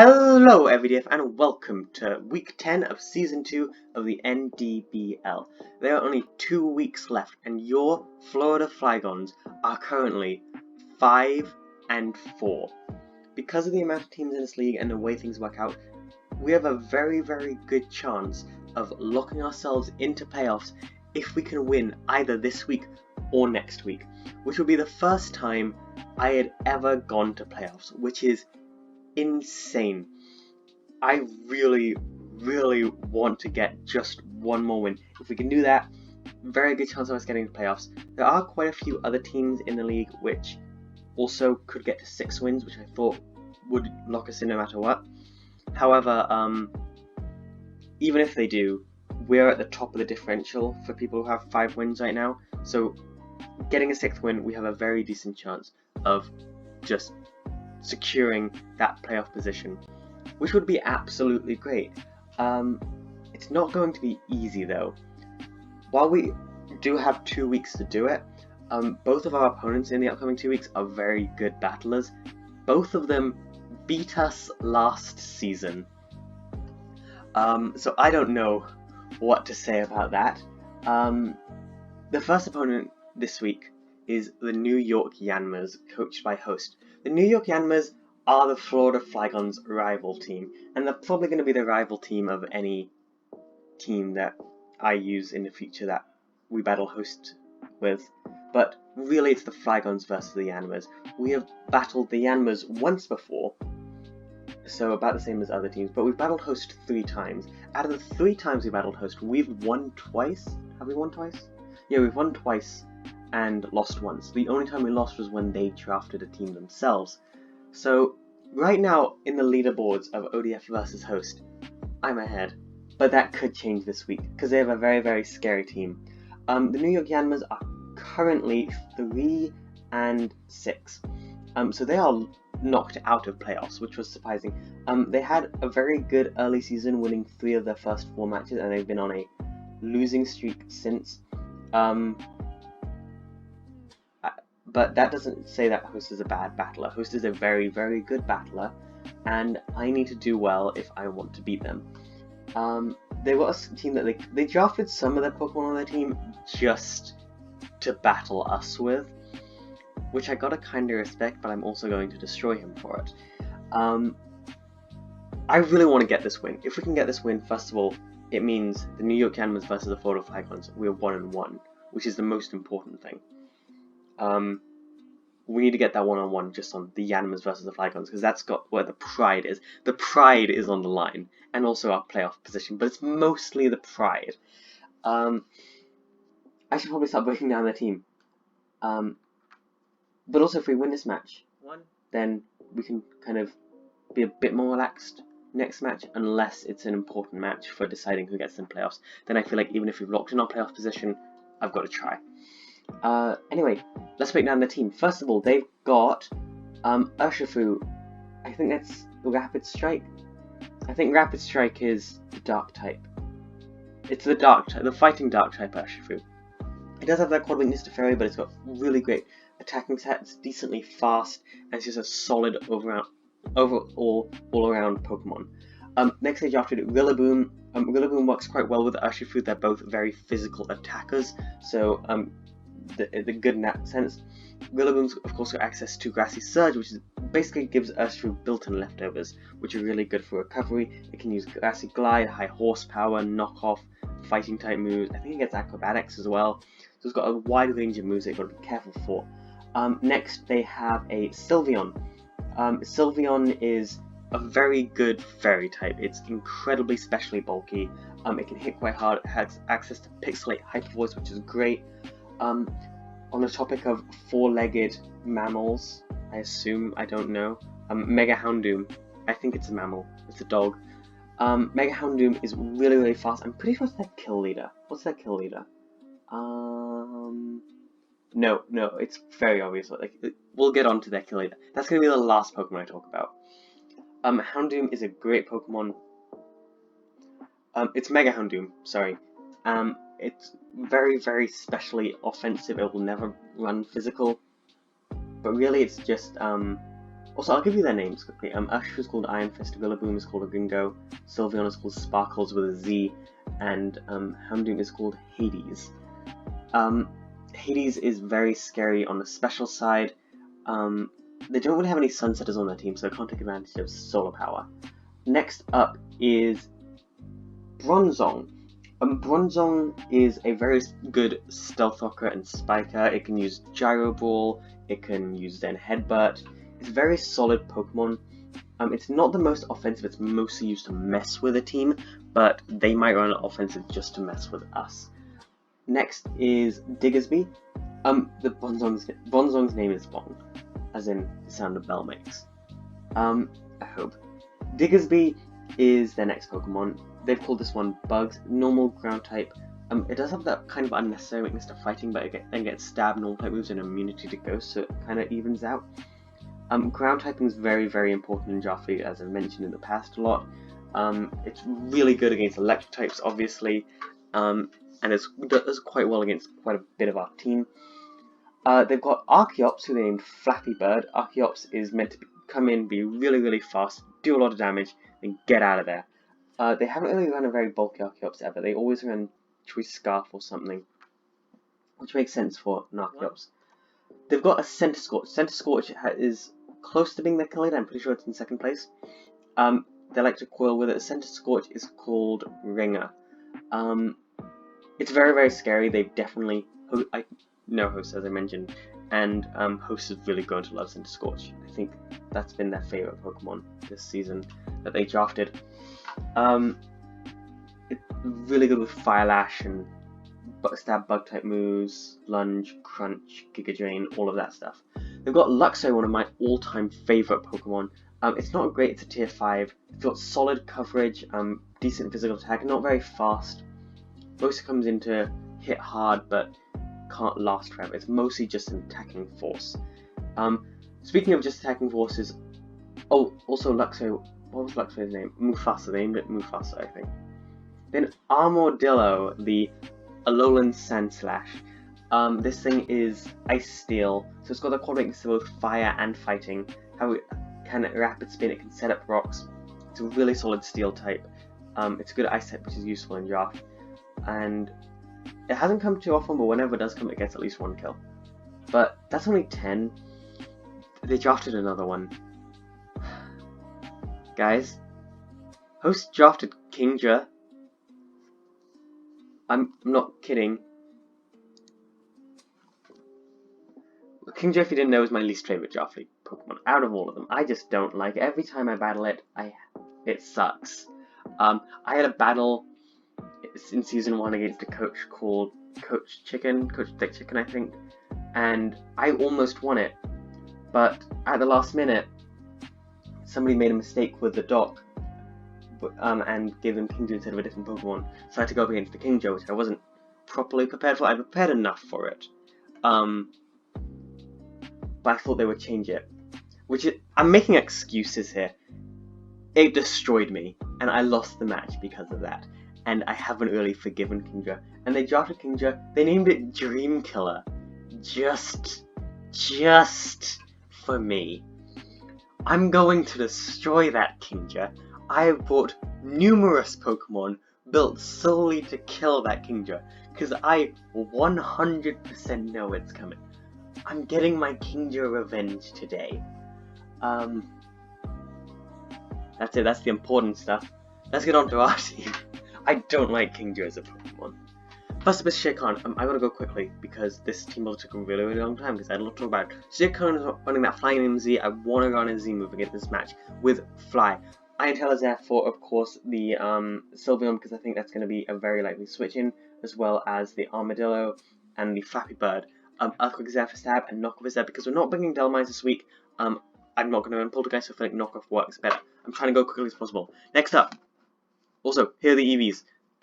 Hello everyday and welcome to week 10 of season 2 of the NDBL. There are only 2 weeks left and your Florida Flygons are currently 5-4. Because of the amount of teams in this league and the way things work out, we have a very good chance of locking ourselves into playoffs if we can win either this week or next week, which will be the first time I had ever gone to playoffs, which is insane. I really want to get just one more win. If we can do that, very good chance of us getting to playoffs. There are quite a few other teams in the league which also could get to 6 wins, which I thought would lock us in no matter what. However, even if they do, we're at the top of the differential for people who have 5 wins right now. So getting a 6th win, we have a very decent chance of just securing that playoff position, which would be absolutely great. It's not going to be easy though. While we do have 2 weeks to do it, both of our opponents in the upcoming 2 weeks are very good battlers. Both of them beat us last season. So I don't know what to say about that. The first opponent this week is the New York Yanmas, coached by Host. The New York Yanmas are the Florida Flygons rival team, and they're probably going to be the rival team of any team that I use in the future that we battle Host with. But really it's the Flygons versus the Yanmas. We have battled the Yanmas once before, so about the same as other teams, but we've battled Host 3 times. Out of the 3 times we battled Host, we've won twice. Have we won twice? Yeah, we've won twice and lost once. The only time we lost was when they drafted a team themselves. So right now in the leaderboards of ODF versus Host, I'm ahead, but that could change this week because they have a very scary team. The New York Yanmas are currently 3-6, so they are knocked out of playoffs, which was surprising. They had a very good early season, winning 3 of their first 4 matches, and they've been on a losing streak since. But that doesn't say that Host is a bad battler. Host is a very good battler, and I need to do well if I want to beat them. They were a team that they drafted some of their Pokemon on their team just to battle us with, which I gotta kinda respect, but I'm also going to destroy him for it. I really want to get this win. If we can get this win, first of all, it means the New York Yanmas versus the Florida Flygons, we're 1-1, which is the most important thing. We need to get that 1-on-1 just on the Yanmas versus the Flygons, because that's got where the pride is. The pride is on the line, and also our playoff position, but it's mostly the pride. I should probably start breaking down their team. But also if we win this match, then we can kind of be a bit more relaxed next match, unless it's an important match for deciding who gets in playoffs. Then I feel like even if we've locked in our playoff position, I've got to try. Anyway, let's break down the team. First of all, they've got Urshifu. I think that's Rapid Strike. I think Rapid Strike is the Dark type. It's the fighting Dark type Urshifu. It does have that quad weakness to Fairy, but it's got really great attacking stats, decently fast, and it's just a solid all-around Pokemon. Next they drafted Rillaboom. Rillaboom works quite well with Urshifu. They're both very physical attackers, so they're good in that sense. Rillaboom's of course got access to Grassy Surge, which basically gives Urshifu built-in leftovers, which are really good for recovery. It can use Grassy Glide, high horsepower, knockoff, fighting type moves. I think it gets acrobatics as well. So it's got a wide range of moves that you've got to be careful for. Next they have a Sylveon. Sylveon is a very good fairy type. It's incredibly specially bulky. It can hit quite hard. It has access to Pixelate Hyper Voice, which is great. On the topic of 4-legged mammals, I assume, I don't know, Mega Houndoom, I think it's a mammal, it's a dog. Mega Houndoom is really fast. I'm pretty sure it's their kill leader. What's their kill leader? No, it's very obvious. Like, we'll get on to their kill leader. That's going to be the last Pokemon I talk about. Houndoom is a great Pokemon. It's Mega Houndoom, sorry. It's very specially offensive. It will never run physical, but really it's just Also, I'll give you their names quickly. Urshifu is called Iron Fist, Rillaboom is called a Ringo, Sylveon is called Sparkles with a Z, and Houndoom is called Hades. Hades is very scary on the special side. They don't really have any Sunsetters on their team, so they can't take advantage of solar power. Next up is Bronzong. Bronzong is a very good Stealth Rocker and Spiker. It can use Gyro Ball, it can use Zen Headbutt. It's a very solid Pokemon. It's not the most offensive, it's mostly used to mess with a team, but they might run offensive just to mess with us. Next is Diggersby. The Bronzong's name is Bong, as in the sound a bell makes. I hope. Diggersby is their next Pokemon. They've called this one Bugs, normal ground type. It does have that kind of unnecessary weakness to fighting, but it then gets stabbed, normal type moves, and immunity to ghost, so it kind of evens out. Ground typing is very, very important in Draft League, as I've mentioned in the past a lot. It's really good against electric types, obviously, and it does quite well against quite a bit of our team. They've got Archeops, who they named Flappy Bird. Archeops is meant to come in, be really, really fast, do a lot of damage, then get out of there. They haven't really run a very bulky Archeops ever. They always run Choice Scarf or something, which makes sense for an Archeops. They've got a Center Scorch. Center Scorch is close to being their killer. I'm pretty sure it's in second place. They like to coil with it. Center Scorch is called Ringer. It's very, very scary. They've definitely... I know Host, as I mentioned, and Host has really grown to love Center Scorch. I think that's been their favourite Pokemon this season that they drafted. It's really good with Fire Lash and stab bug type moves, Lunge, Crunch, Giga Drain, all of that stuff. They've got Luxray, one of my all-time favourite Pokemon. It's not great, it's a tier 5. It's got solid coverage, decent physical attack, not very fast. Mostly comes in to hit hard, but can't last forever. It's mostly just an attacking force. Speaking of just attacking forces, oh, also Luxray, what was Luxray's name? Mufasa, they named it Mufasa, I think. Then Armadillo, the Alolan Sandslash. This thing is Ice Steel, so it's got the qualities of both fire and fighting. How it can rapid spin, it can set up rocks. It's a really solid steel type. It's a good ice type, which is useful in draft. And it hasn't come too often, but whenever it does come, it gets at least one kill. But that's only 10. They drafted another one. Guys, Host drafted Kingdra. I'm not kidding. Kingdra, if you didn't know, is my least favourite draft league Pokemon out of all of them. I just don't like it. Every time I battle it, it sucks. I had a battle in Season 1 against a coach called Coach Thick Chicken, I think, and I almost won it, but at the last minute, somebody made a mistake with the dock, and gave him Kingdra instead of a different Pokemon, so I had to go up against the Kingdra, which I wasn't properly prepared for. I prepared enough for it, but I thought they would change it, I'm making excuses here. It destroyed me, and I lost the match because of that. And I haven't really forgiven Kingdra. And they drafted Kingdra, they named it Dream Killer. Just for me. I'm going to destroy that Kingdra. I have bought numerous Pokemon built solely to kill that Kingdra, because I 100% know it's coming. I'm getting my Kingdra revenge today. That's it, that's the important stuff. Let's get on to our team. I don't like Kingdra as a Pokemon. First up is Shaykhon. I gotta go quickly because this team build took a really, really long time because I had a lot to talk about. Shaykhon is running that Flying MZ. I want to run a Z move against this match with Fly. Iron Tail is there for, of course, the Sylveon, because I think that's going to be a very likely switch in, as well as the Armadillo and the Flappy Bird. Earthquake is there for Stab, and Knockoff is there because we're not bringing Delmines this week. I'm not going to run Poltergeist, so I feel like Knockoff works better. I'm trying to go quickly as possible. Next up. Also, here are the EVs.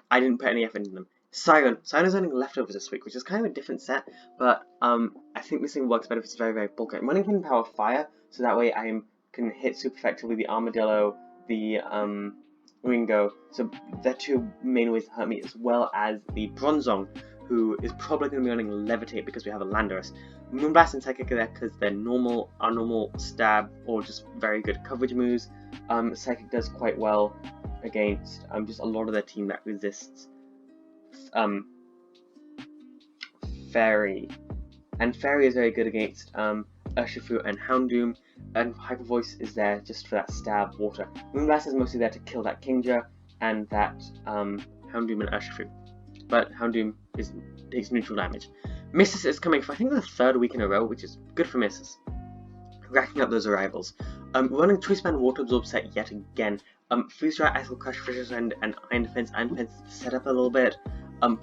I didn't put any effort into them. Siren. Siren is running Leftovers this week, which is kind of a different set, but I think this thing works better if it's very, very bulky. I'm running Hidden Power Fire, so that way I can hit super effectively the Armadillo, the Ringo. So they're two main ways to hurt me, as well as the Bronzong, who is probably going to be running Levitate because we have a Landorus. Moonblast and Psychic are there because they're our normal stab or just very good coverage moves. Psychic does quite well against just a lot of their team that resists Fairy. And Fairy is very good against Urshifu and Houndoom, and Hyper Voice is there just for that stab water. Moonblast is mostly there to kill that Kingdra and that Houndoom and Urshifu, but Houndoom takes neutral damage. Missus is coming for I think the 3rd week in a row, which is good for Missus, racking up those arrivals. Running Choice Band Water Absorb set yet again. Freeze Dry, Ice Crush, Fisher's End, and Iron Defense. Iron Defense is to set up a little bit.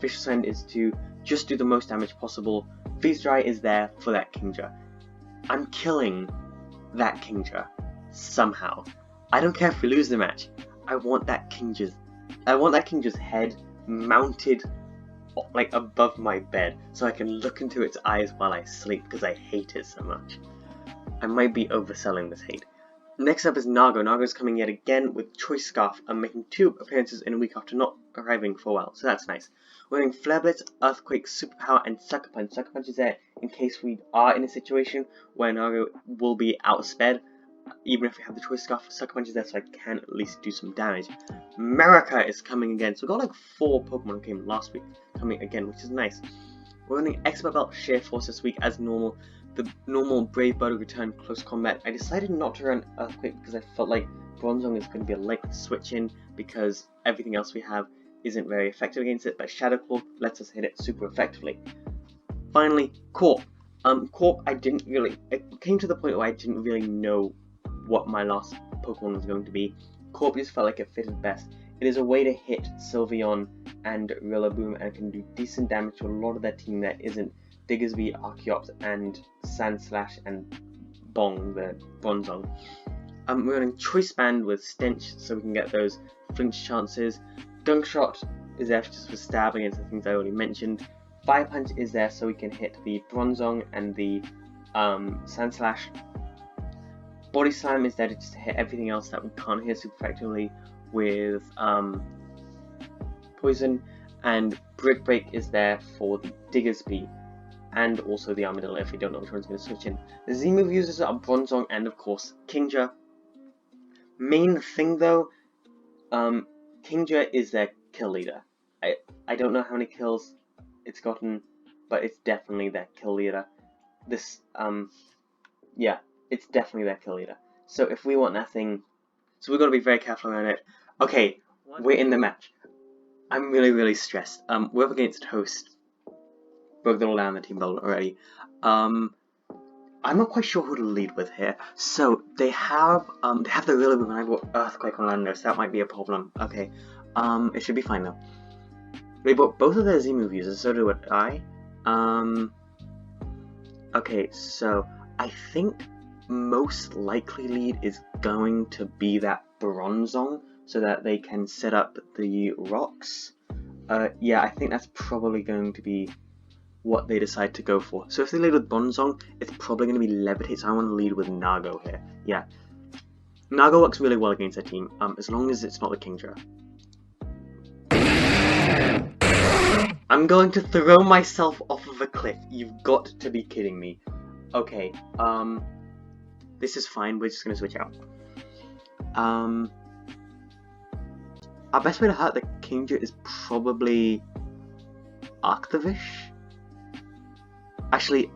Fisher's End is to just do the most damage possible. Freeze Dry is there for that Kingdra. I'm killing that Kingdra somehow. I don't care if we lose the match. I want that Kingdra's head mounted like above my bed so I can look into its eyes while I sleep because I hate it so much. I might be overselling this hate. Next up is Nago. Nago's coming yet again with Choice Scarf and making 2 appearances in a week after not arriving for a while, so that's nice. We're doing Flare Blitz, Earthquake, Superpower, and Sucker Punch. Sucker Punch is there in case we are in a situation where Nago will be outsped. Even if we have the Choice Scarf, Sucker Punch is there so I can at least do some damage. America is coming again, so we got like 4 Pokemon who came last week coming again, which is nice. We're running Expert Belt, Sheer Force this week as normal. The normal Brave Bird return close combat. I decided not to run Earthquake because I felt like Bronzong is going to be a likely switch in because everything else we have isn't very effective against it, but Shadow Claw lets us hit it super effectively. Finally, Corp. Corp, it came to the point where I didn't really know what my last Pokemon was going to be. Corp just felt like it fitted best. It is a way to hit Sylveon and Rillaboom and can do decent damage to a lot of their team that isn't Diggersby, Archeops, and Sandslash and Bong, the Bronzong. We're running Choice Band with Stench so we can get those flinch chances. Dunk Shot is there just for stab against the things I already mentioned. Fire Punch is there so we can hit the Bronzong and the Sandslash. Body Slam is there to just hit everything else that we can't hit super effectively with Poison. And Brick Break is there for the Diggersby and also the Armadillo if we don't know which one's going to switch in. The Z-move users are Bronzong and of course Kingdra. Main thing though, Kingdra is their kill leader. I don't know how many kills it's gotten, but it's definitely their kill leader. Yeah, it's definitely their kill leader. So if we want that thing, so we've got to be very careful around it. Okay, we're in the match. I'm really stressed. We're up against Host. Broke them all down the team build already. I'm not quite sure who to lead with here. So they have the Rillaboom and I've got Earthquake on Lando, so that might be a problem. Okay, it should be fine though. They bought both of their Z-move users, so do I. Okay, so I think most likely lead is going to be that Bronzong, so that they can set up the rocks. Yeah, I think that's probably going to be what they decide to go for. So if they lead with Bronzong, it's probably going to be Levitate, so I want to lead with Nago here. Yeah. Nago works really well against their team, as long as it's not the Kingdra. I'm going to throw myself off of a cliff. You've got to be kidding me. Okay, this is fine, we're just going to switch out. Our best way to hurt the Kingdra is probably Arctovish? Actually,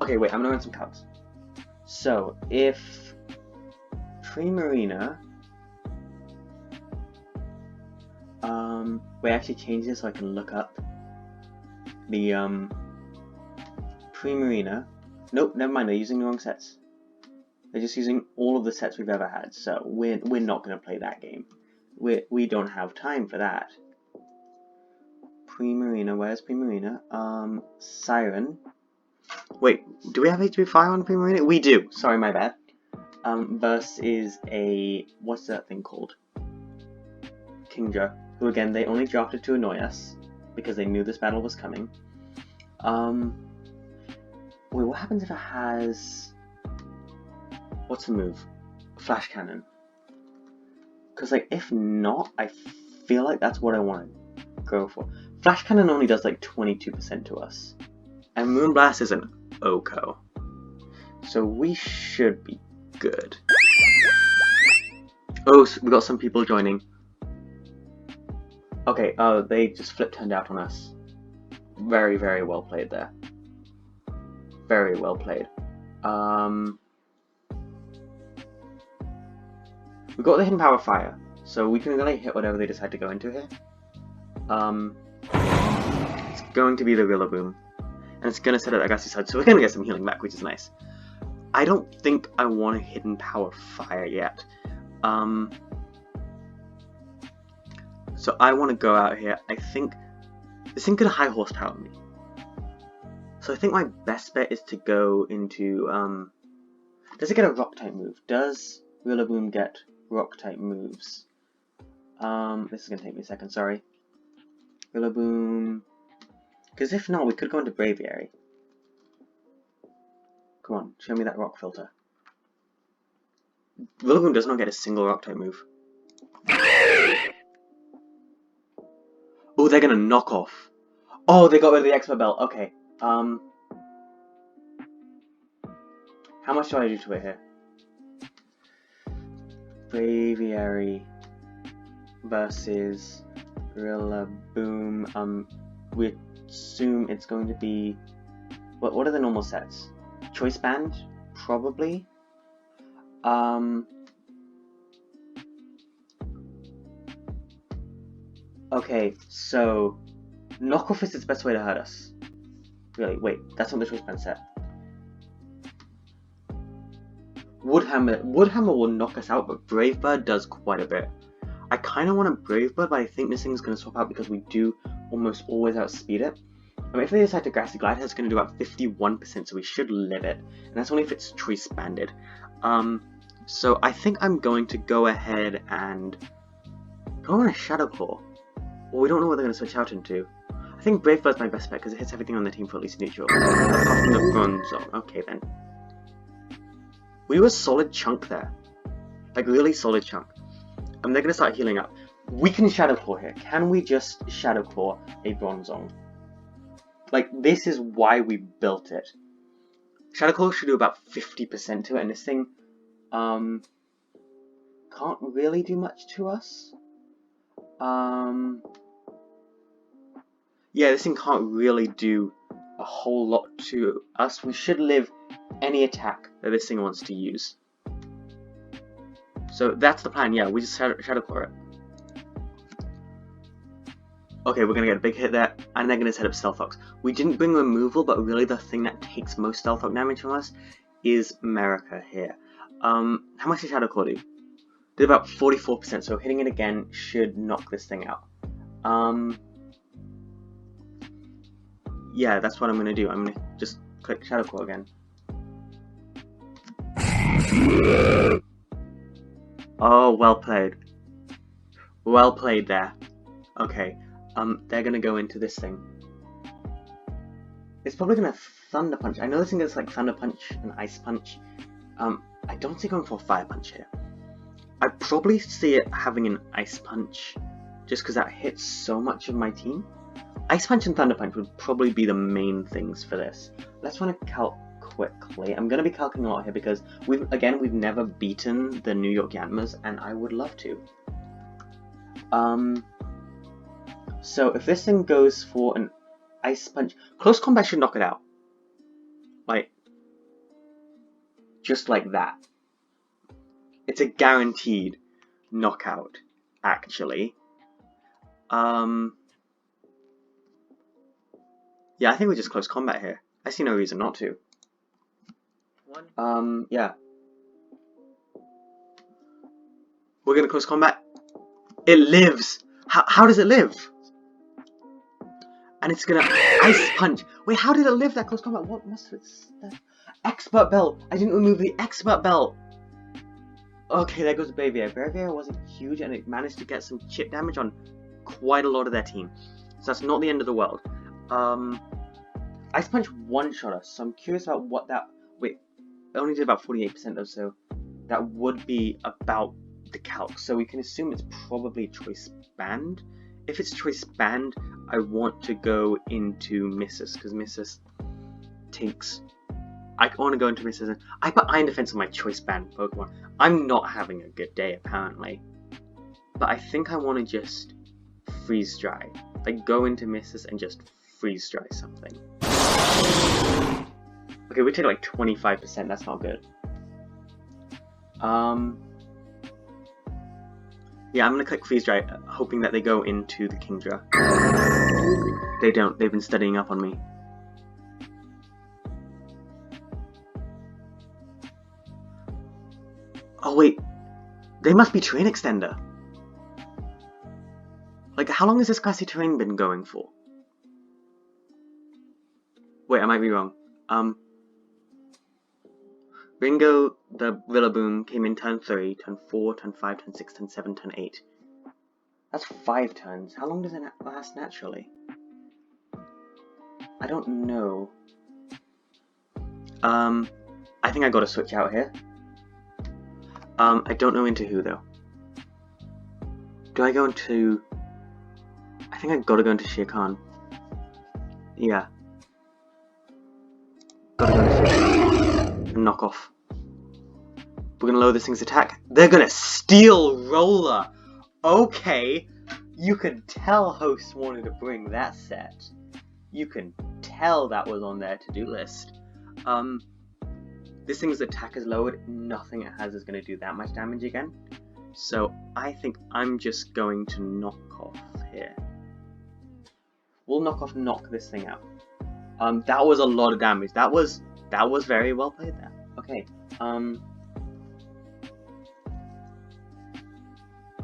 okay, wait, I'm gonna run some cards. So, if Primarina, wait, actually change this so I can look up the, Primarina, nope, never mind, they're using the wrong sets. They're just using all of the sets we've ever had, so we're not gonna play that game. We don't have time for that. Primarina, where's Primarina? Siren. Wait, do we have HP Fire on Primarina? We do. Sorry, my bad. Burst is a... what's that thing called? Kingdra. Who again, they only dropped it to annoy us because they knew this battle was coming. Wait, what happens if it has... what's the move? Flash Cannon. Because, like, if not, I feel like that's what I want to go for? Flash Cannon only does like 22% to us. And Moonblast is an OCO. So we should be good. Oh, so we got some people joining. Okay, they just turned out on us. Very, very well played there. Very well played. We got the Hidden Power Fire, so we can really hit whatever they decide to go into here. It's going to be the Rillaboom, and it's going to set up Agassi side, so we're going to get some healing back, which is nice. I don't think I want a Hidden Power Fire yet. So I want to go out here. I think this thing could high horsepower me. So I think my best bet is to go into, does it get a rock type move? Does Rillaboom get rock type moves? This is going to take me a second, sorry. Rillaboom, because if not, we could go into Braviary. Come on, show me that rock filter. Rillaboom does not get a single rock type move. Oh, they're gonna knock off. Oh, they got rid of the expert belt. Okay. How much do I do to it here? Braviary versus Rillaboom. We assume it's going to be. What are the normal sets? Choice Band, probably. Okay, so knockoff is its best way to hurt us. Really? Wait, that's not the Choice Band set. Woodhammer will knock us out, but Brave Bird does quite a bit. I kind of want a Brave Bird, but I think this thing is going to swap out because we do almost always outspeed it. I mean, if they decide to Grassy Glide, it's going to do about 51%, so we should live it. And that's only if it's Choice Banded. So I think I'm going to go ahead and go on a Shadow Claw. Well, we don't know what they're going to switch out into. I think Brave Bird's my best bet because it hits everything on the team for at least neutral. Apart from the Bronze Zone. Okay then. We do a solid chunk there. Like, really solid chunk. And they're going to start healing up. We can Shadow Claw here. Can we just Shadow Claw a Bronze Zone? Like, this is why we built it. Shadow Claw should do about 50% to it, and this thing can't really do much to us. Yeah, this thing can't really do a whole lot to us. We should live any attack that this thing wants to use. So that's the plan, yeah, we just Shadow Claw it. Okay, we're going to get a big hit there, and they're going to set up Stealth Fox. We didn't bring removal, but really the thing that takes most Stealth Fox damage from us is America here. How much did Shadow Claw do? Did about 44%, so hitting it again should knock this thing out. Yeah, that's what I'm going to do. I'm going to just click Shadow Claw again. Oh, well played. Well played there. Okay, they're going to go into this thing. It's probably going to Thunder Punch. I know this thing is like Thunder Punch and Ice Punch. I don't see going for a Fire Punch here. I probably see it having an Ice Punch, just because that hits so much of my team. Ice Punch and Thunder Punch would probably be the main things for this. Let's run a calc quickly. I'm going to be calculating a lot here because we've never beaten the New York Yanmas, and I would love to. So if this thing goes for an Ice Punch, Close Combat should knock it out. Like, just like that. It's a guaranteed knockout, actually. Yeah, I think we just Close Combat here. I see no reason not to. Yeah. We're gonna Close Combat. It lives! How does it live? And it's gonna Ice Punch. Wait, how did it live that Close Combat? What must it... Expert Belt! I didn't remove the Expert Belt! Okay, there goes Braviary. Braviary wasn't huge, and it managed to get some chip damage on quite a lot of their team. So that's not the end of the world. Ice Punch one-shot us, so I'm curious about what that... Wait, it only did about 48% though, so that would be about the calc. So we can assume it's probably Choice Band if it's choice banned, I want to go into Missus, because Missus takes... I want to go into Missus, and I put Iron Defense on my choice banned Pokemon. I'm not having a good day, apparently. But I think I want to just freeze dry. Like, go into Missus and just freeze dry something. Okay, we take like 25%, that's not good. Yeah, I'm gonna click freeze dry, hoping that they go into the Kingdra. They don't, they've been studying up on me. Oh wait, they must be Terrain Extender. Like, how long has this Grassy Terrain been going for? Wait, I might be wrong. Ringo, the Rillaboom, came in turn 3, turn 4, turn 5, turn 6, turn 7, turn 8. That's 5 turns. How long does it last naturally? I don't know. I think I gotta switch out here. I don't know into who though. Do I go into... I think I gotta go into Shere Khan. Yeah. Gotta go into Shere Khan. And knock off. We're gonna lower this thing's attack. They're gonna Steel Roller! Okay! You can tell Host wanted to bring that set. You can tell that was on their to-do list. This thing's attack is lowered. Nothing it has is gonna do that much damage again. So I think I'm just going to knock off here. We'll knock this thing out. That was a lot of damage. That was very well played there. Okay.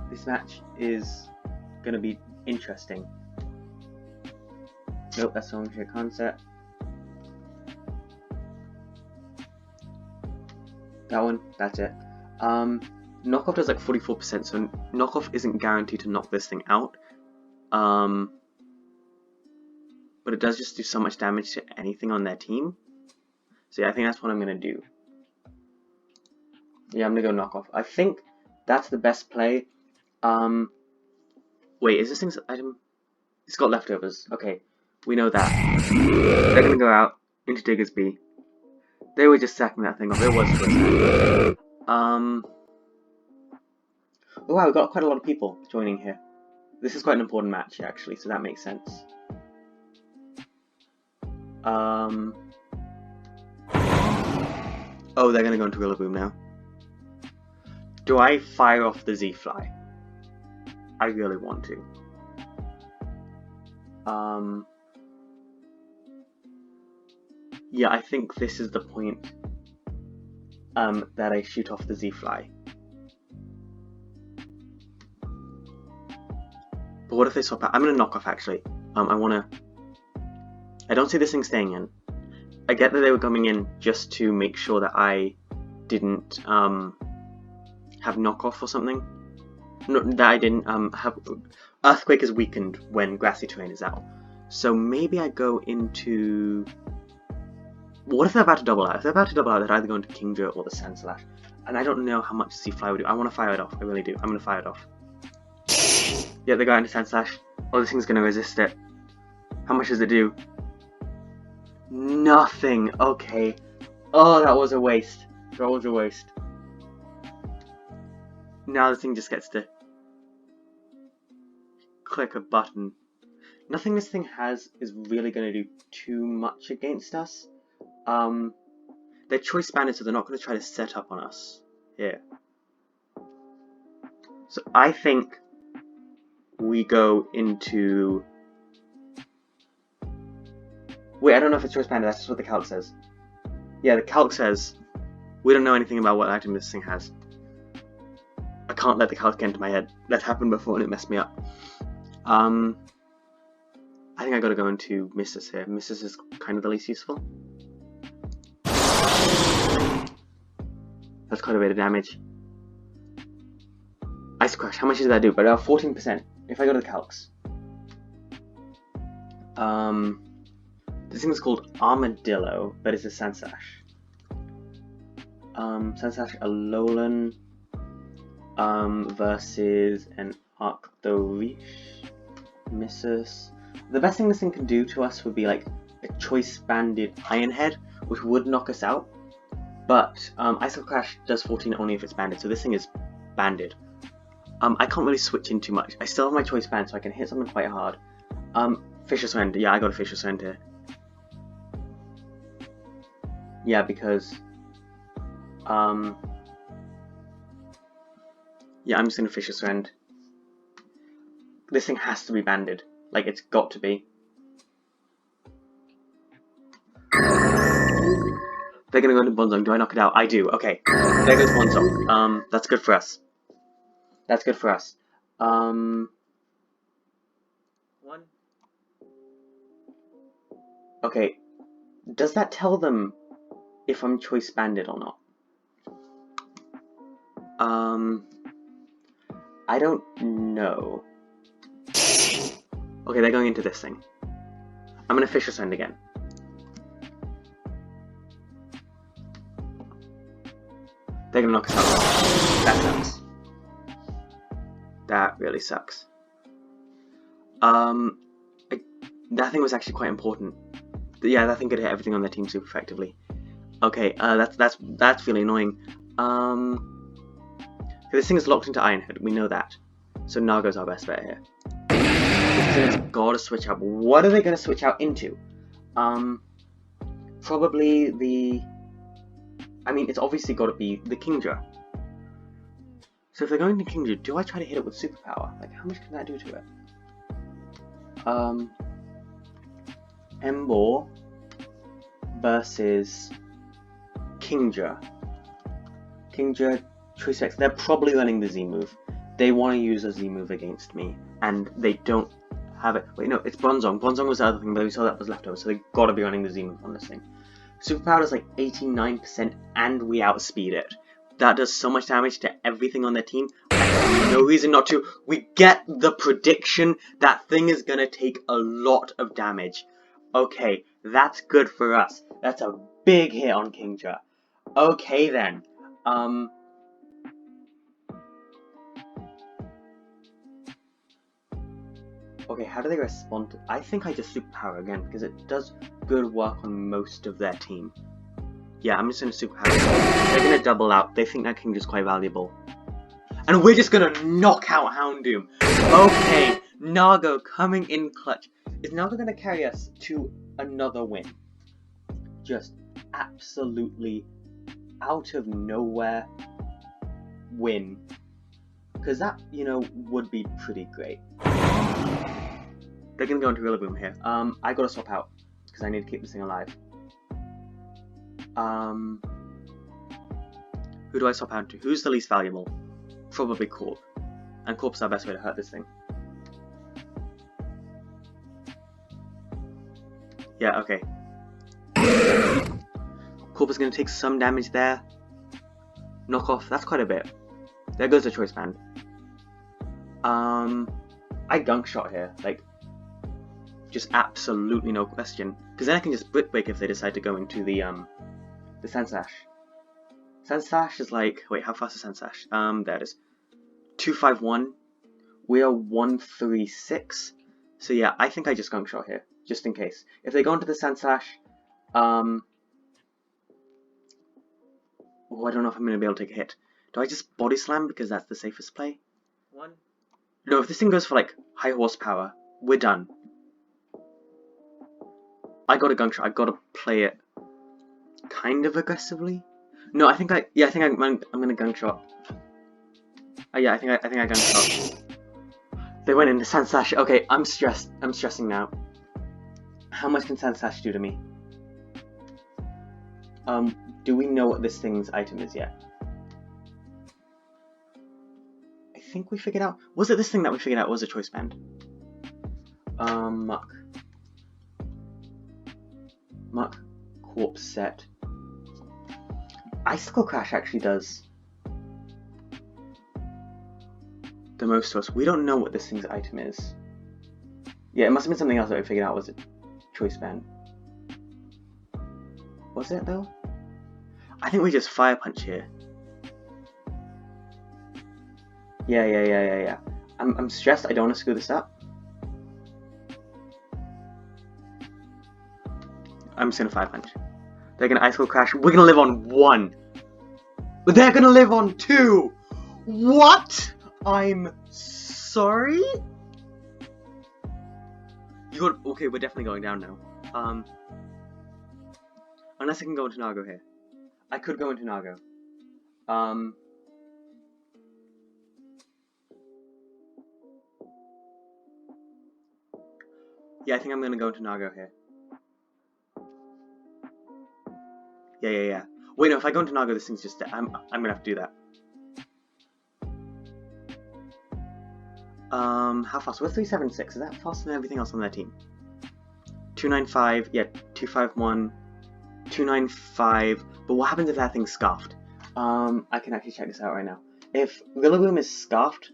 This match is gonna be interesting. Nope, that's the wrong Shere Khan set. That one, that's it. Knockoff does like 44%, so knockoff isn't guaranteed to knock this thing out. But it does just do so much damage to anything on their team. So yeah, I think that's what I'm gonna do. Yeah, I'm gonna go knockoff. I think that's the best play. Wait, is this thing's item? It's got leftovers. Okay, we know that. They're gonna go out into Diggersby. They were just sacking that thing off. It was first. Oh wow, we've got quite a lot of people joining here. This is quite an important match, actually, so that makes sense. Oh, they're gonna go into Rillaboom now. Do I fire off the Z-Fly? I really want to. Yeah, I think this is the point that I shoot off the Z-Fly. But what if they swap out? I'm gonna knock off actually. I don't see this thing staying in. I get that they were coming in just to make sure that I didn't have knockoff or something. No, that I didn't have... Earthquake is weakened when Grassy Terrain is out. So maybe I go into... What if they're about to double out? If they're about to double out, they'd either go into Kingdra or the Sandslash. And I don't know how much Z-Fly would do. I want to fire it off. I really do. I'm going to fire it off. Yeah, they got into Sandslash. Oh, this thing's going to resist it. How much does it do? Nothing. Okay. Oh, that was a waste. That was a waste. Now the thing just gets to click a button. Nothing this thing has is really going to do too much against us. They're choice banded, so they're not going to try to set up on us here. So I think we go into... Wait, I don't know if it's choice banded, that's just what the calc says. Yeah, the calc says we don't know anything about what item this thing has. I can't let the calc get into my head. That happened before and it messed me up. I think I gotta go into Missus here. Missus is kind of the least useful. That's quite a bit of damage. Ice Crush, how much does that do? But 14%. If I go to the calcs. This thing is called Armadillo, but it's a Sandslash. Sandslash Alolan versus an Arctoreach. Misses. The best thing this thing can do to us would be like a choice banded Iron Head, which would knock us out. But Icicle Crash does 14 only if it's banded, so this thing is banded. I can't really switch in too much. I still have my choice band, so I can hit something quite hard. Fisher's Friend. Yeah, I got a Fisher's Friend here. Yeah, because yeah, I'm just gonna Fisher's Friend. This thing has to be banded. Like, it's got to be. They're gonna go into Bonzong. Do I knock it out? I do. Okay. There goes Bonzong. That's good for us. That's good for us. One. Okay. Does that tell them if I'm choice banded or not? I don't know. Okay, they're going into this thing. I'm gonna Fisher's Friend again. They're gonna knock us out. That sucks. That really sucks. That thing was actually quite important. Yeah, that thing could hit everything on their team super effectively. Okay, that's really annoying. This thing is locked into Iron Head, we know that. So Nago's our best bet here. This thing's gotta switch out. What are they gonna switch out into? Probably the... I mean, it's obviously gotta be the Kingdra. So if they're going to Kingdra, do I try to hit it with superpower? Like, how much can that do to it? Embor versus Kingdra. Kingdra, Choice X. They're probably running the Z move. They want to use a Z move against me, and they don't have it. Wait, no, it's Bronzong. Bronzong was the other thing, but we saw that was leftover, so they gotta be running the Z move on this thing. Superpower is like 89%, and we outspeed it. That does so much damage to everything on their team. I have no reason not to. We get the prediction. That thing is gonna take a lot of damage. Okay, that's good for us. That's a big hit on Kingdra. Okay then. Okay, how do they respond to... I think I just superpower again, because it does good work on most of their team. Yeah, I'm just gonna superpower. They're gonna double out. They think that Kingdra's quite valuable. And we're just gonna knock out Houndoom. Okay, Nago coming in clutch. Is Nago gonna carry us to another win? Just absolutely out of nowhere win. Because that, you know, would be pretty great. They're gonna go into Rillaboom here. I gotta swap out, because I need to keep this thing alive. Who do I swap out to? Who's the least valuable? Probably Corp. And Corp's our best way to hurt this thing. Yeah, okay. Corp is gonna take some damage there. Knock off, that's quite a bit. There goes the choice band. I gunk shot here, like, just absolutely no question. Because then I can just Brick Break if they decide to go into the Sandslash. Sandslash is like, wait, how fast is Sandslash? There it is. 251. We are 136. So yeah, I think I just gunk shot here, just in case. If they go into the Sandslash, oh, I don't know if I'm gonna be able to take a hit. Do I just Body Slam because that's the safest play? One. No, if this thing goes for like high horsepower, we're done. I got a gunk shot. I gotta play it kind of aggressively. No, I think I'm gonna gunk shot. Yeah, I think I gunk shot. They went into Sandslash. Okay, I'm stressed. I'm stressing now. How much can Sandslash do to me? Do we know what this thing's item is yet? I think we figured out. Was it this thing that we figured out was a choice band? Muck. Muck. Corpse set. Icicle Crash actually does the most to us. We don't know what this thing's item is. Yeah, it must have been something else that we figured out was a choice band. Was it though? I think we just Fire Punch here. Yeah. I'm stressed. I don't want to screw this up. I'm just gonna Fire Punch. They're gonna Ice Cold Crash. We're gonna live on 1. But they're gonna live on 2! What? I'm sorry? Okay, we're definitely going down now. Unless I can go into Nago here. I could go into Nago. Yeah, I think I'm gonna go into Nago here. Yeah. Wait, no, if I go into Nago, this thing's just dead. I'm gonna have to do that. How fast? We're 376. Is that faster than everything else on their team? 295. Yeah, 251. 295. But what happens if that thing's scarfed? I can actually check this out right now. If Rillaboom is scarfed,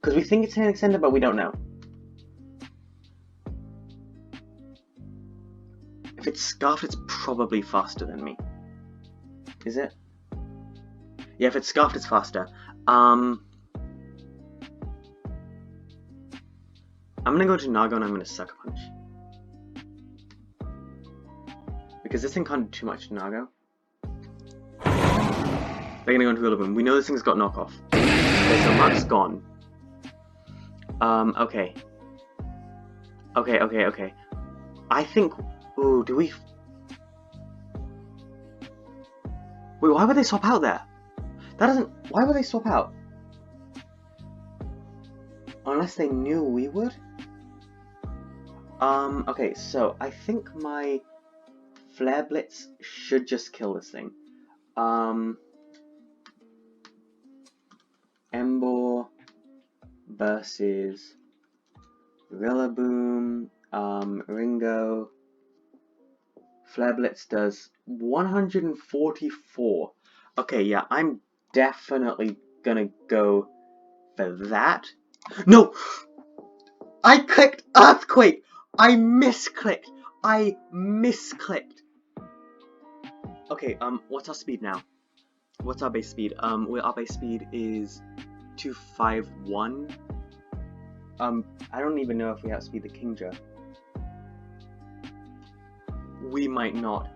because we think it's an extender, but we don't know. If it's scarfed, it's probably faster than me. Is it? Yeah, if it's scarfed, it's faster. I'm gonna go to Nago and I'm gonna Sucker Punch. Because this thing can't do too much to Nago. They're gonna go into Rillaboom. We know this thing's got knockoff. Okay, so Mark's gone. Okay. Okay. I think... Ooh, do we... Wait, why would they swap out there? That doesn't... Why would they swap out? Unless they knew we would? Okay, so I think my Flare Blitz should just kill this thing. Emboar versus Rillaboom, Ringo. Flare Blitz does 144. Okay, yeah, I'm definitely gonna go for that. No! I clicked Earthquake! I misclicked! Okay, what's our speed now? What's our base speed? Our base speed is 251. I don't even know if we outspeed the Kingdra. We might not.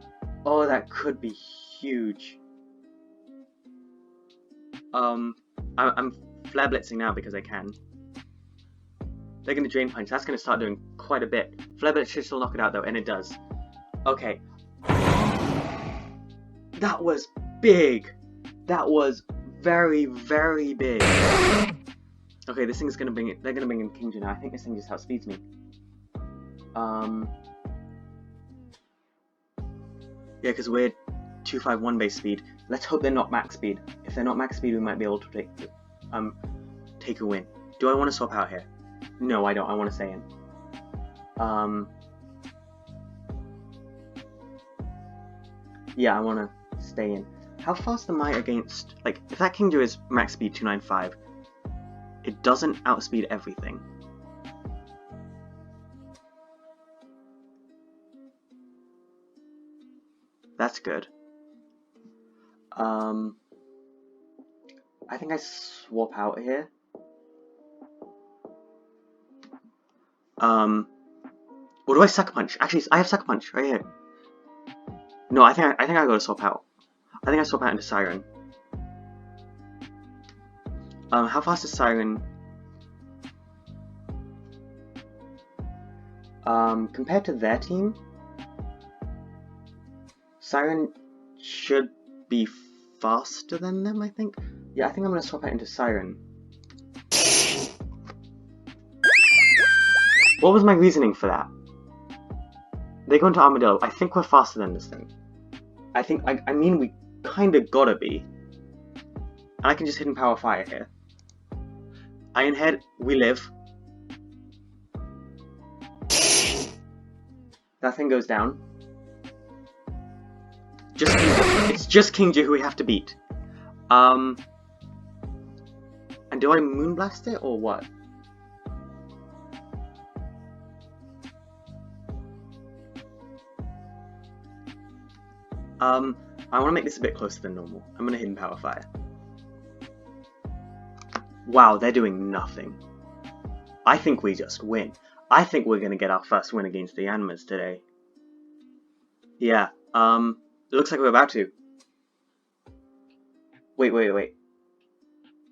Oh, that could be huge. I'm Flare Blitzing now because I can. They're gonna Drain Punch. That's gonna start doing quite a bit. Flare Blitz should still knock it out though, and it does. Okay. That was big. That was very, very big. Okay, this thing's gonna bring it. They're gonna bring in Kingdra now. I think this thing just outspeeds me. Yeah, because we're 251 base speed. Let's hope they're not max speed. If they're not max speed, we might be able to take a win. Do I want to swap out here? No, I don't. I want to stay in. Yeah, I want to stay in. How fast am I against... Like, if that Kingdra is max speed 295, it doesn't outspeed everything. That's good. I think I swap out here. Or do I Sucker Punch? Actually, I have Sucker Punch right here. No, I think I go to swap out. I think I swap out into Siren. How fast is Siren? Compared to their team, Siren should be faster than them, I think. Yeah, I think I'm gonna swap out into Siren. What was my reasoning for that? They go into Armadillo. I think we're faster than this thing. I mean, we kinda gotta be. And I can just Hidden Power Fire here. Iron Head, we live. That thing goes down. Just Kingdra. It's just Kingdra who we have to beat. And do I Moonblast it or what? I want to make this a bit closer than normal. I'm going to Hidden Power Fire. Wow, they're doing nothing. I think we just win. I think we're going to get our first win against the Yanmas today. Yeah, it looks like we're about to. Wait.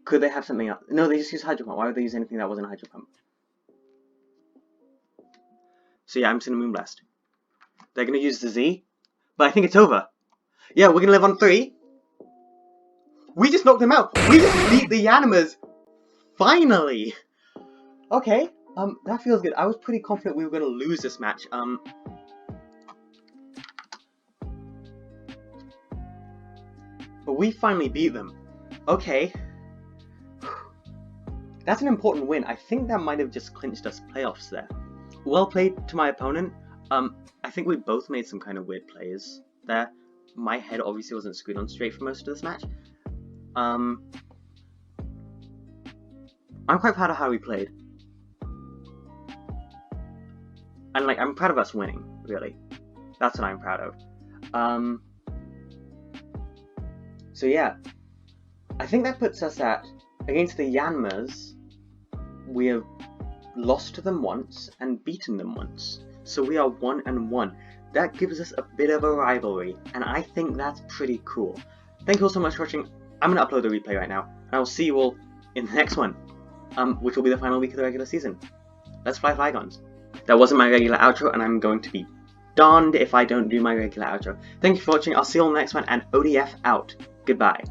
Could they have something else? No, they just use Hydro Pump. Why would they use anything that wasn't a Hydro Pump? So yeah, I'm seeing a Moonblast. They're gonna use the Z, but I think it's over. Yeah, we're gonna live on 3. We just knocked them out. We just beat the Yanmas. Finally. Okay. That feels good. I was pretty confident we were gonna lose this match. But we finally beat them. Okay. That's an important win. I think that might have just clinched us playoffs there. Well played to my opponent. I think we both made some kind of weird plays there. My head obviously wasn't screwed on straight for most of this match. I'm quite proud of how we played. And like, I'm proud of us winning, really. That's what I'm proud of. So yeah. I think that puts us at, against the Yanmas, we have lost to them once and beaten them once. So we are 1-1. That gives us a bit of a rivalry, and I think that's pretty cool. Thank you all so much for watching. I'm going to upload the replay right now, and I will see you all in the next one, which will be the final week of the regular season. Let's fly Flygons. That wasn't my regular outro, and I'm going to be darned if I don't do my regular outro. Thank you for watching. I'll see you all in the next one, and ODF out. Goodbye.